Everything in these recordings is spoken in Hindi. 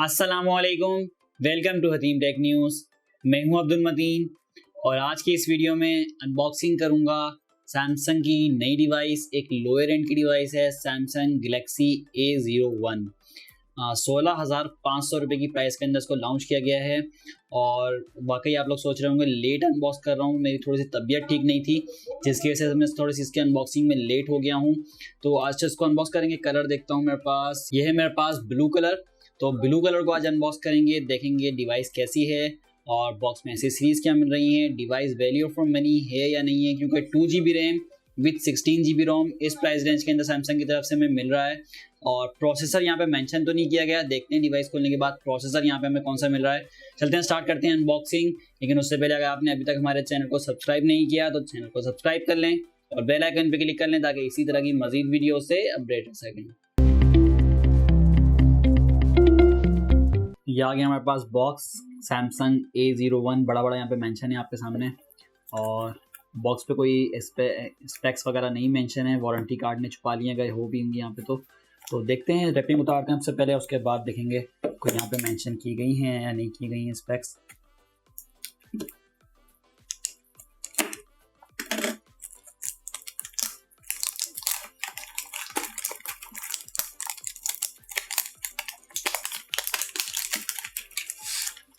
अस्सलामुअलैकुम, welcome to Hatim tech news. मैं हूं अब्दुल मतीन और आज की इस वीडियो में अनबॉक्सिंग करूंगा सैमसंग की नई डिवाइस। एक लोअर एंड की डिवाइस है सैमसंग गैलेक्सी A01। 16,500 रुपये की प्राइस के अंदर इसको लॉन्च किया गया है। और वाकई आप लोग सोच रहे होंगे लेट अनबॉक्स कर रहा हूँ, मेरी थोड़ी सी तबीयत ठीक नहीं थी जिसकी वजह से मैं थोड़ी सी इसके अनबॉक्सिंग में लेट हो गया हूँ। तो आज से इसको अनबॉक्स करेंगे। कलर देखता हूँ मेरे पास, ये है मेरे पास ब्लू कलर। तो ब्लू कलर को आज अनबॉक्स करेंगे, देखेंगे डिवाइस कैसी है और बॉक्स में एसेसरीज क्या मिल रही हैं, डिवाइस वैल्यू फॉर मनी है या नहीं है, क्योंकि 2GB रैम विथ 16GB रोम इस प्राइस रेंज के अंदर सैमसंग की तरफ से हमें मिल रहा है। और प्रोसेसर यहाँ पे मेंशन तो नहीं किया गया, देखते हैं डिवाइस खोलने के बाद प्रोसेसर यहाँ पे हमें कौन सा मिल रहा है। चलते हैं, स्टार्ट करते हैं अनबॉक्सिंग। लेकिन उससे पहले अगर आपने अभी तक हमारे चैनल को सब्सक्राइब नहीं किया तो चैनल को सब्सक्राइब कर लें और बेल आइकन पे क्लिक कर लें ताकि इसी तरह की मजीद वीडियो से अपडेट हो सकें। ये आ गया हमारे पास बॉक्स सैमसंग A01, बड़ा बड़ा यहाँ पे मेंशन है आपके सामने। और बॉक्स पे कोई स्पेक्स वगैरह नहीं मेंशन है, वारंटी कार्ड ने छुपा लिए गए हो भी होंगे यहाँ पे। तो देखते हैं, रैपिंग उतारते हैं सबसे पहले, उसके बाद देखेंगे कोई यहाँ पे मेंशन की गई हैं या नहीं की गई हैं स्पेक्स।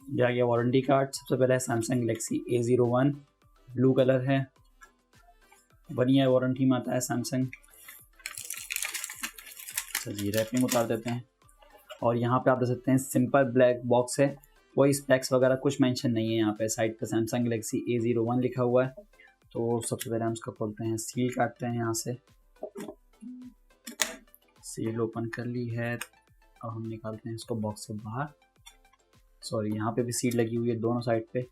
ये आ गया वारंटी कार्ड। सबसे पहले Samsung Galaxy A01, blue colour है, बढ़िया वारंटी में आता है सैमसंग। चलिए रैपिंग उतार देते हैं। और यहाँ पे आप देख सकते हैं सिंपल ब्लैक बॉक्स है, कोई स्पेक्स वगैरह कुछ मेंशन नहीं है। यहाँ पे साइड पे सैमसंग गैलेक्सी A01 लिखा हुआ है। तो सबसे पहले हम इसको खोलते हैं, सील काटते हैं यहाँ से। सील ओपन कर ली है, अब हम निकालते हैं इसको बॉक्स से बाहर। सॉरी, यहाँ पे भी सील लगी हुई है, दोनों साइड पे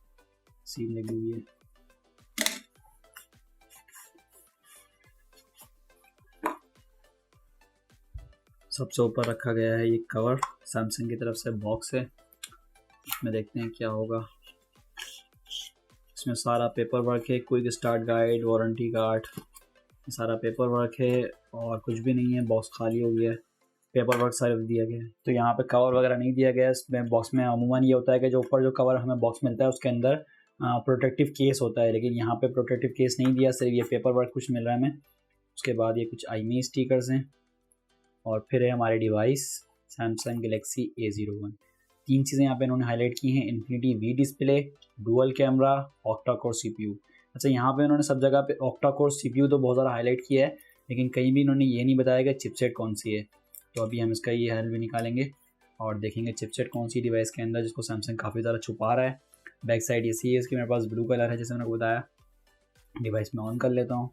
सील लगी हुई है। सबसे ऊपर रखा गया है ये कवर, सैमसंग की तरफ से बॉक्स है। इसमें देखते हैं क्या होगा। इसमें सारा पेपर वर्क है, quick start guide, warranty card, सारा पेपर वर्क है और कुछ भी नहीं है। बॉक्स खाली हो गया है, पेपर वर्क सारा दिया गया है। तो यहाँ पे कवर वगैरह नहीं दिया गया है इसमें। बॉक्स में अमूमन ये होता है कि जो ऊपर जो कवर हमें बॉक्स मिलता है उसके अंदर प्रोटेक्टिव केस होता है, लेकिन यहाँ पे प्रोटेक्टिव केस नहीं दिया, सिर्फ ये पेपर वर्क कुछ मिल रहा है हमें। उसके बाद ये कुछ आईमी स्टिकर्स हैं और फिर है हमारी डिवाइस सैमसंग गैलेक्सी A01। तीन चीज़ें यहाँ पे इन्होंने हाईलाइट की हैं, infinity V display, dual camera, octa core CPU। अच्छा, यहाँ पे इन्होंने सब जगह पे ऑक्टा कोर CPU तो बहुत ज़्यादा हाईलाइट किया है, लेकिन कहीं भी इन्होंने ये नहीं बताया कि चिपसेट कौन सी है। तो अभी हम इसका ये हल भी निकालेंगे और देखेंगे चिपसेट कौन सी डिवाइस के अंदर, जिसको सैमसंग काफ़ी ज़्यादा छुपा रहा है। बैक साइड ये सी है इसकी, मेरे पास ब्लू कलर है जैसे मैंने बताया। डिवाइस में ऑन कर लेता हूँ।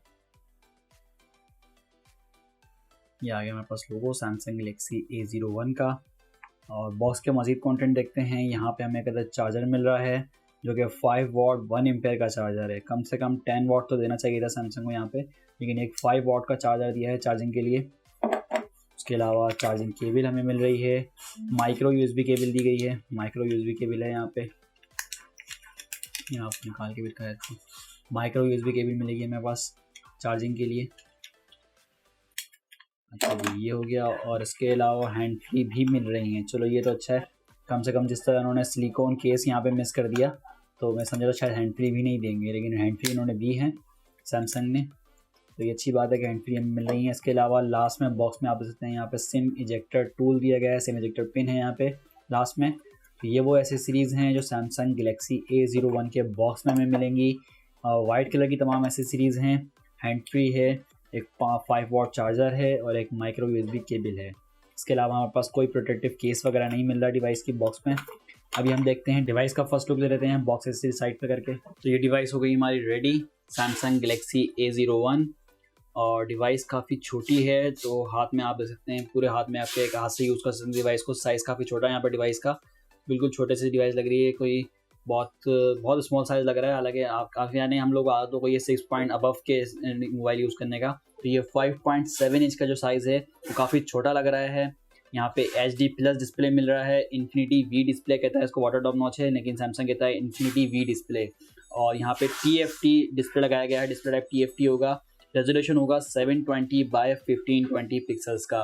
ये आ गया मेरे पास लोगो सैमसंग गैलेक्सी A01 का। और बॉक्स के मज़ीद कंटेंट देखते हैं। यहाँ पे हमें एक चार्जर मिल रहा है जो कि 5 वाट 1 एम्पेयर का चार्जर है। कम से कम 10 वाट तो देना चाहिए था सैमसंग को यहाँ पे, लेकिन एक 5 वाट का चार्जर दिया है चार्जिंग के लिए। उसके अलावा चार्जिंग केबल हमें मिल रही है, माइक्रो USB केबल दी गई है, माइक्रो USB केबल है यहाँ पे। यहाँ पे निकाल के भी दिखाया था, माइक्रो USB केबल मिलेगी मेरे पास चार्जिंग के लिए। अच्छा जी, ये हो गया। और इसके अलावा हैंड फ्री भी मिल रही हैं। चलो ये तो अच्छा है, कम से कम जिस तरह उन्होंने सिलिकॉन केस यहाँ पे मिस कर दिया तो मैं समझा था शायद हैंड फ्री भी नहीं देंगे, लेकिन हैंड फ्री इन्होंने दी है सैमसंग ने, तो ये अच्छी बात है कि हैंड फ्री हमें मिल रही है। इसके अलावा लास्ट में बॉक्स में आप देख सकते हैं यहाँ पे सिम इजेक्टर टूल दिया गया है, सिम इजेक्टर पिन है यहाँ पे लास्ट में। तो ये वो एसेसरीज़ हैं जो सैमसंग गैलेक्सी A01 के बॉक्स में हमें मिलेंगी। वाइट कलर की तमाम एसेसरीज़ हैं, हैंड फ्री है, एक 5 वाट चार्जर है और एक माइक्रो USB केबल है। इसके अलावा हमारे पास कोई प्रोटेक्टिव केस वगैरह नहीं मिल रहा डिवाइस की बॉक्स में। अभी हम देखते हैं डिवाइस का फर्स्ट लुक ले लेते हैं बॉक्स एसेसरी साइड पे करके। तो ये डिवाइस हो गई हमारी रेडी, सैमसंग गैलेक्सी A01। और डिवाइस काफ़ी छोटी है, तो हाथ में आप देख सकते हैं, पूरे हाथ में आपके एक हाथ से यूज़ कर सकते हैं डिवाइस को। साइज़ काफ़ी छोटा है यहाँ पर डिवाइस का, बिल्कुल छोटे से डिवाइस लग रही है, कोई बहुत स्मॉल साइज़ लग रहा है। हालांकि आप काफ़ी यानी हम लोग आदतों को ये 6 पॉइंट अबव के मोबाइल यूज़ करने का, तो ये 5.7 इंच का जो साइज़ है वो काफ़ी छोटा लग रहा है। यहाँ पे HD+ डिस्प्ले मिल रहा है, इन्फिनिटी वी डिस्प्ले कहता है इसको, वाटर टॉप नॉच है लेकिन सैमसंग कहता है इन्फिनिटी वी डिस्प्ले। और यहाँ पे TFT डिस्प्ले लगाया गया है, डिस्प्ले टाइप TFT होगा। रेजोल्यूशन होगा 720 बाय 1520 पिक्सल्स का।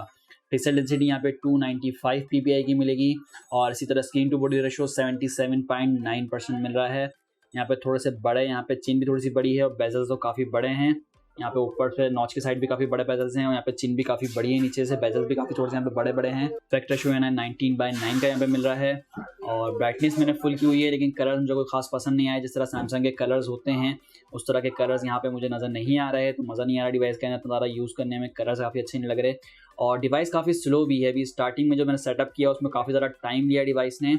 पिक्सल डेंसिटी यहाँ पे 295 ppi की मिलेगी और इसी तरह स्क्रीन टू बॉडी रेशो 77.9% मिल रहा है। यहाँ पे थोड़े से बड़े, यहाँ पे चिन भी थोड़ी सी बड़ी है और बेजल्स तो काफ़ी बड़े हैं। यहाँ पे ऊपर से नॉच की साइड भी काफ़ी बड़े बेजल्स हैं और यहाँ पे चिन भी काफ़ी बड़ी है, नीचे से बेजल्स भी काफ़ी थोड़े से यहाँ पे बड़े हैं। एस्पेक्ट रेशियो है ना 19:9 का यहाँ पे मिल रहा है और ब्राइटनेस मैंने फुल की हुई है, लेकिन कलर मुझे कोई खास पसंद नहीं आया। जिस तरह सैमसंग के कलर्स होते हैं उस तरह के कलर्स यहाँ पे मुझे नज़र नहीं आ रहे, तो मज़ा नहीं आ रहा डिवाइस के अंदर ज़्यादा यूज़ करने में। कलर्स काफ़ी अच्छे नहीं लग रहे और डिवाइस काफ़ी स्लो भी है। अभी स्टार्टिंग में जो मैंने सेटअप किया उसमें काफ़ी ज़्यादा टाइम लिया डिवाइस ने।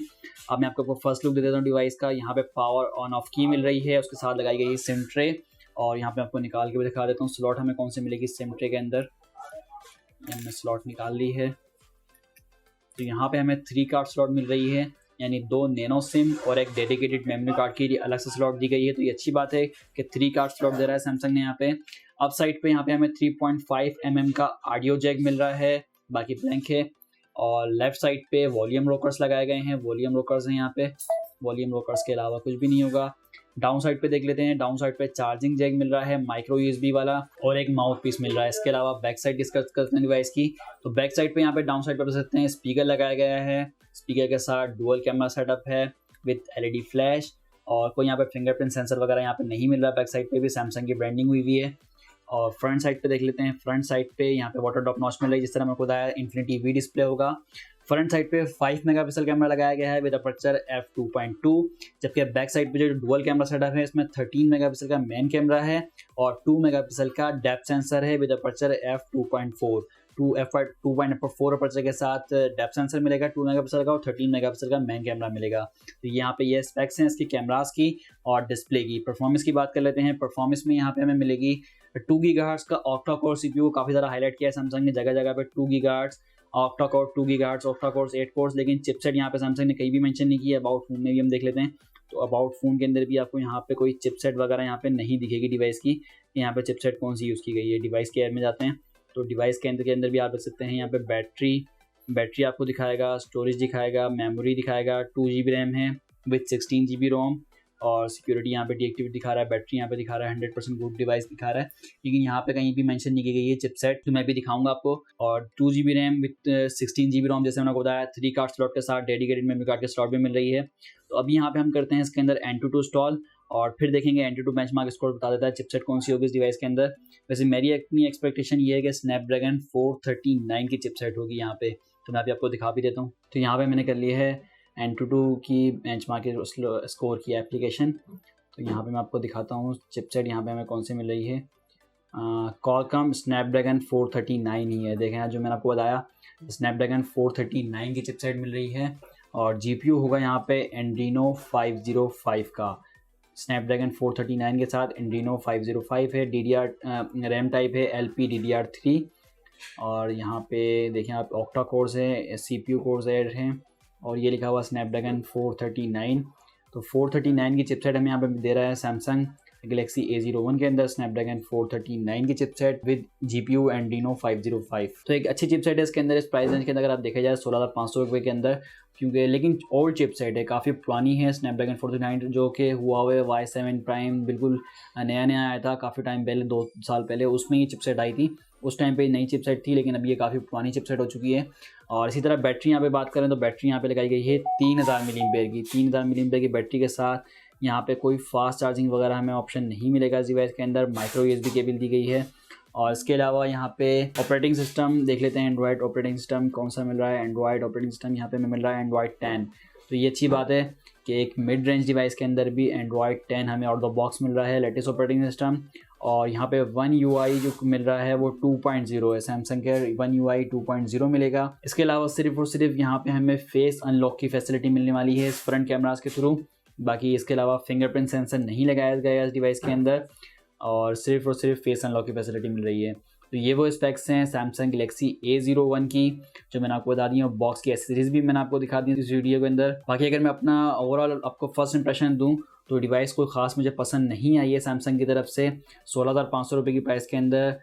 अब मैं आपको फर्स्ट लुक दे देता हूँ डिवाइस का। यहाँ पे पावर ऑन ऑफ की मिल रही है, उसके साथ लगाई गई है सिम ट्रे और यहाँ पे आपको निकाल के भी दिखा देता हूँ स्लॉट हमें कौन से मिलेगी सिम ट्रे के अंदर। हमने स्लॉट निकाल ली है, तो यहाँ पे हमें 3 कार्ड स्लॉट मिल रही है, यानी 2 नैनो सिम और एक डेडिकेटेड मेमोरी कार्ड की अलग से स्लॉट दी गई है। तो ये अच्छी बात है कि 3 कार्ड स्लॉट दे रहा है सैमसंग ने यहाँ पे। अप साइड पे यहाँ पे हमें 3.5 mm का ऑडियो जैक मिल रहा है, बाकी ब्लैंक है। और लेफ्ट साइड पे वॉल्यूम रोकर्स लगाए गए हैं, वॉल्यूम रोकर्स हैं यहाँ पे। वॉल्यूम रोकर्स के अलावा कुछ भी नहीं होगा। डाउन साइड पे देख लेते हैं, डाउन साइड पे चार्जिंग जैक मिल रहा है माइक्रो यूएसबी वाला और एक माउथ पीस मिल रहा है। इसके अलावा बैक साइड डिस्कस करते हैं डिवाइस की, तो बैक साइड पे यहाँ पे डाउन साइड पे देख सकते हैं स्पीकर लगाया गया है। स्पीकर के साथ डुअल कैमरा सेटअप है विद एलईडी फ्लैश और कोई यहाँ पे फिंगरप्रिंट सेंसर वगैरह यहाँ पे नहीं मिल रहा। बैक साइड पे भी सैमसंग की ब्रांडिंग हुई हुई है। और फ्रंट साइड पे देख लेते हैं, फ्रंट साइड पे यहाँ पे वाटर ड्रॉप नॉच मिल रही है, जिस तरह मेरे को बताया इन्फिनिटी वी डिस्प्ले होगा। फ्रंट साइड पे 5 मेगापिक्सल कैमरा लगाया गया है विद अपर्चर f2.2, जबकि बैक साइड पे जो डुअल कैमरा सेटअप है इसमें 13 मेगापिक्सल का मेन कैमरा है और 2 मेगापिक्सल का डेप्थ सेंसर है विद अपर्चर f2.4। 2.4 अपर्चर के साथ डेप्थ सेंसर मिलेगा 2 मेगापिक्सल का और 13 मेगापिक्सल का मेन कैमरा मिलेगा। तो यहाँ पे ये स्पेक्स हैं इसकी कैमरास की और डिस्प्ले की। परफॉर्मेंस की बात कर लेते हैं। परफॉर्मेंस में यहाँ पे हमें मिलेगी 2 गीगाहर्ट्ज का ऑक्टा कोर सीपीयू, काफ़ी ज़्यादा हाईलाइट किया है सैमसंग ने जगह जगह पे 2 gigahertz octa core, 2 gigahertz octa core 8 course, लेकिन चिपसेट यहाँ पे सैमसंग ने कहीं भी मेंशन नहीं किया। अबाउट फोन में भी हम देख लेते हैं, तो अबाउट फोन के अंदर भी आपको यहाँ पे कोई चिपसेट वगैरह यहाँ पे नहीं दिखेगी डिवाइस की, यहाँ पे चिपसेट कौन सी यूज़ की गई है। डिवाइस के एयर में जाते हैं तो डिवाइस के अंदर भी आप देख सकते हैं यहाँ पे बैटरी आपको दिखाएगा, स्टोरेज दिखाएगा, मेमोरी दिखाएगा, 2 GB रैम है विद 16 GB रोम और सिक्योरिटी यहाँ पे डीएक्टिवेट दिखा रहा है। बैटरी यहाँ पे दिखा रहा है 100% गुड डिवाइस दिखा रहा है, लेकिन यहाँ पे कहीं भी मेंशन नहीं की गई है चिपसेट, तो मैं भी दिखाऊंगा आपको। और 2 GB रैम विद 16 GB रोम जैसे मैंने आपको बताया, 3 कार्ड स्लॉट के साथ डेडिकेटेड मेमोरी कार्ड के स्लॉट भी मिल रही है। तो अभी यहाँ पे हम करते हैं इसके अंदर Antutu इंस्टॉल और फिर देखेंगे Antutu बेंचमार्क स्कोर बता देता है चिपसेट कौन सी होगी इस डिवाइस के अंदर। वैसे मेरी अपनी एक्सपेक्टेशन ये है कि स्नैपड्रैगन 439 की चिपसेट होगी यहाँ पे, तो मैं अभी आपको दिखा भी देता हूँ। तो यहाँ पे मैंने कर लिया है Antutu की बेंचमार्क स्कोर की एप्लीकेशन, तो यहाँ पे मैं आपको दिखाता हूँ चिपसेट यहाँ पे हमें कौन सी मिल रही है। Qualcomm स्नैपड्रैगन 439 ही है। देखें जो मैंने आपको बताया स्नैपड्रैगन 439 की चिपसेट मिल रही है और जीपीयू होगा यहाँ पे Adreno 505 का। स्नैपड्रैगन 439 के साथ Adreno 505 है। DDR रैम टाइप है LPDDR3 और यहाँ पे देखें आप ऑक्टा कोर्स है, CPU कोर्स ऐड हैं और ये लिखा हुआ स्नैपड्रैगन 439। तो 439 की चिपसेट हमें यहाँ पे दे रहा है सैमसंग गैलेक्सी A01 के अंदर स्नैपड्रैगन 439 की चिपसेट विद GPU Adreno 505। तो एक अच्छी चिपसेट है इसके अंदर। इस प्राइस रेंज के अंदर अगर आप देखा जाए 16,500 रुपये के अंदर, क्योंकि लेकिन ओल्ड चिपसेट है, काफ़ी पुरानी है स्नैपड्रैगन 439 जो कि Huawei Y7 प्राइम बिल्कुल नया आया था काफ़ी टाइम पहले, 2 साल पहले उसमें ये चिपसेट आई थी। उस टाइम पे नई चिपसेट थी, लेकिन अभी ये काफ़ी पुरानी चिपसेट हो चुकी है। और इसी तरह बैटरी यहाँ पे बात करें तो बैटरी यहाँ पे लगाई गई है 3000 mAh की। 3000 mAh की बैटरी के साथ यहाँ पे कोई फास्ट चार्जिंग वगैरह हमें ऑप्शन नहीं मिलेगा इस डिवाइस के अंदर। माइक्रो USB केबल दी गई है और इसके अलावा यहाँ पे ऑपरेटिंग सिस्टम देख लेते हैं। एंड्रॉयड ऑपरेटिंग सिस्टम कौन सा मिल रहा है, एंड्रॉयड ऑपरेटिंग सिस्टम यहाँ पे हमें मिल रहा है एंड्रॉयड 10। तो ये अच्छी बात है कि एक मिड रेंज डिवाइस के अंदर भी एंड्रॉयड 10 हमें आउट द बॉक्स मिल रहा है, लेटेस्ट ऑपरेटिंग सिस्टम। और यहाँ पे One UI जो मिल रहा है वो 2.0 है, सैमसंग के One UI 2.0 मिलेगा। इसके अलावा सिर्फ और सिर्फ यहाँ पे हमें फेस अनलॉक की फैसिलिटी मिलने वाली है इस फ्रंट कैमरास के थ्रू। बाकी इसके अलावा फिंगरप्रिंट सेंसर नहीं लगाया गया इस डिवाइस के अंदर और सिर्फ फेस अनलॉक की फैसिलिटी मिल रही है। तो ये वो स्पेक्स हैं सैमसंग गैलेक्सी A01 की जो मैंने आपको बता दी है। बॉक्स की एसेसरीज भी मैंने आपको दिखा दी इस वीडियो के अंदर। बाकी अगर मैं अपना ओवरऑल आपको फर्स्ट इंप्रेशन दूं तो डिवाइस कोई ख़ास मुझे पसंद नहीं आई है सैमसंग की तरफ से। 16,500 रुपये की प्राइस के अंदर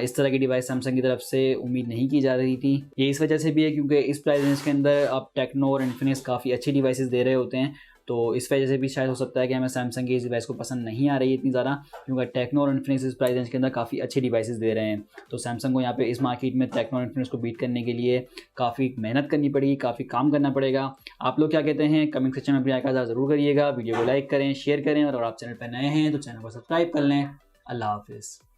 इस तरह की डिवाइस सैमसंग की तरफ से उम्मीद नहीं की जा रही थी। ये इस वजह से भी है क्योंकि इस प्राइस रेंज के अंदर आप टेक्नो और इन्फिनिक्स काफ़ी अच्छी डिवाइसेस दे रहे होते हैं, तो इस वजह से भी शायद हो सकता है कि हमें सैमसंग की इस डिवाइस को पसंद नहीं आ रही है इतनी ज़्यादा, क्योंकि टेक्नो और इन्फिनिक्स इस प्राइस रेंज के अंदर काफ़ी अच्छे डिवाइसेस दे रहे हैं। तो सैमसंग को यहाँ पे इस मार्केट में टेक्नो और इन्फिनिक्स को बीट करने के लिए काफ़ी मेहनत करनी पड़ेगी, काफ़ी काम करना पड़ेगा। आप लोग क्या कहते हैं कमेंट सेक्शन में अपनी राय का ज़रूर करिएगा। वीडियो को लाइक करें, शेयर करें और आप चैनल पर नए हैं तो चैनल को सब्सक्राइब कर लें। अल्लाह हाफिज़।